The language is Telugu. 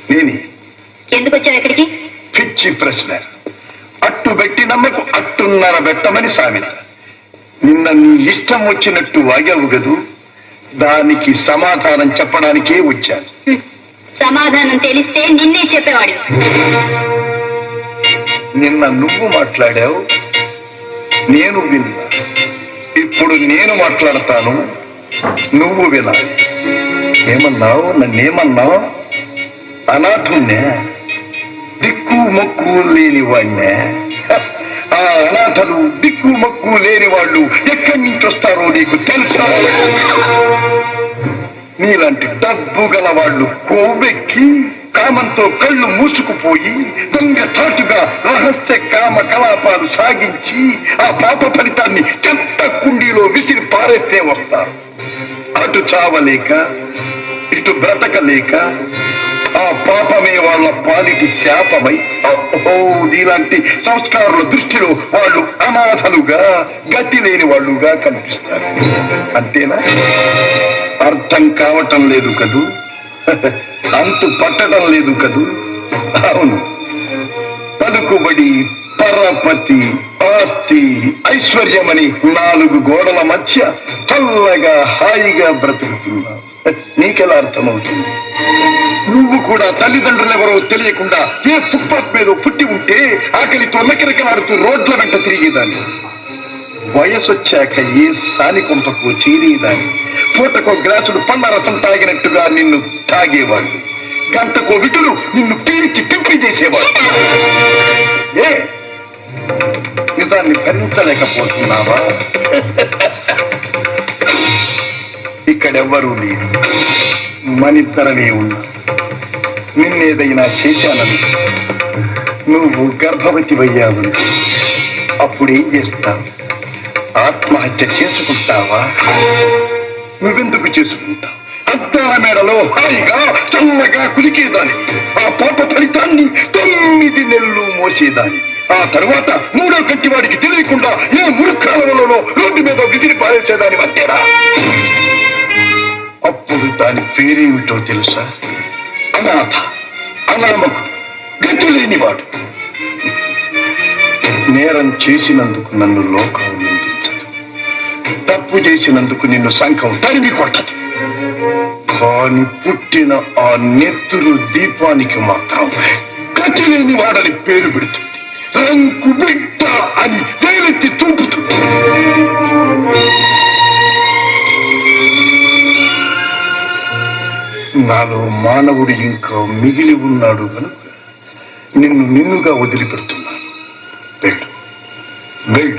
నేనే. ఎందుకు వచ్చావు ఇక్కడికి? పిచ్చి ప్రశ్న. అట్టు పెట్టి నమ్మకు అట్టున్నర పెట్టమని సామెత. నిన్న నీ ఇష్టం వచ్చినట్టు వాగావు గదు, దానికి సమాధానం చెప్పడానికే వచ్చాను. సమాధానం తెలిస్తే నిన్నే చెప్పేవాడు. నిన్న నువ్వు మాట్లాడావు, నేను విన్నా. ఇప్పుడు నేను మాట్లాడతాను, నువ్వు వినాలి. ఏమన్నావు? నన్నేమన్నావు? అనాథుణ్ణే, దిక్కు మొక్కు లేని వాణ్ణే. ఆ అనాథలు దిక్కు మొక్కు లేని వాళ్ళు ఎక్కడి నుంచి వస్తారో నీకు తెలుసా? నీలాంటి డబ్బు గల వాళ్ళు కొవ్వెక్కి కామంతో కళ్ళు మూసుకుపోయి దొంగ చాటుగా రహస్య కామ కలాపాలు సాగించి ఆ పాప ఫలితాన్ని చెత్త కుండీలో విసిరి పారేస్తే వస్తారు. అటు చావలేక ఇటు బ్రతకలేక ఆ పాపమే వాళ్ళ పాలిటి శాపమై నీలాంటి సంస్కారుల దృష్టిలో వాళ్ళు అనాథలుగా గతి లేని వాళ్ళుగా కనిపిస్తారు. అంతేనా? అర్థం కావటం లేదు కదూ, అంతు పట్టడం లేదు కదూ. అవును, పలుకుబడి, పరపతి, ఆస్తి, ఐశ్వర్యమని 4 గోడల మధ్య చల్లగా హాయిగా బ్రతుకుతున్నావు. నీకెలా అర్థమవుతుంది? నువ్వు కూడా తల్లిదండ్రులెవరో తెలియకుండా ఏ ఫుట్పాత్ మీద పుట్టి ఉంటే ఆకలితో నకిరకలాడుతూ రోడ్ల వెంట తిరిగేదాన్ని. వయసొచ్చాక ఏ సాని కొంపకు చేరేదాన్ని. పూటకో గ్లాసుడు పండ్ల రసం తాగినట్టుగా నిన్ను తాగేవాళ్ళు. గంటకో విటులు నిన్ను పీల్చి పిప్పి చేసేవాళ్ళు. ఏ నిజాన్ని భరించలేకపోతున్నావా? ఇక్కడెవ్వరూ లేరు, మనిద్దరమే ఉన్నా. నిన్నేదైనా చేశానని, నువ్వు గర్భవతివయ్యావు, అప్పుడేం చేస్తావు? ఆత్మహత్య చేసుకుంటావా? నువ్వెందుకు చేసుకుంటావు? అద్దాల మేడలో హాయిగా చల్లగా కులికేదాన్ని. ఆ పాప ఫలితాన్ని 9 నెలలు మోసేదాన్ని. ఆ తరువాత 3వ కంటి వాడికి తెలియకుండా ఏ మురుకాలలో రోడ్డు మీద విసిరి పారేసేదాన్ని. అంతేనా? అప్పుడు దాని పేరేమిటో తెలుసా? అనాథ, అనామకుడు, గతి లేనివాడు. నేరం చేసినందుకు నన్ను లోకం నిందించదు, తప్పు చేసినందుకు నిన్ను సంఘం తరిమి కొట్టదు. కాని పుట్టిన ఆ నెత్తురు దీపానికి మాత్రం గతి లేని వాడని పేరు పెడుతుంది. రంకు బిడ్డ అని వేలెత్తి చూపుతుంది. నాలో మానవుడు ఇంకా మిగిలి ఉన్నాడు కనుక నిన్నుగా వదిలిపెడుతున్నాను. వెళ్ళు, వెళ్ళు.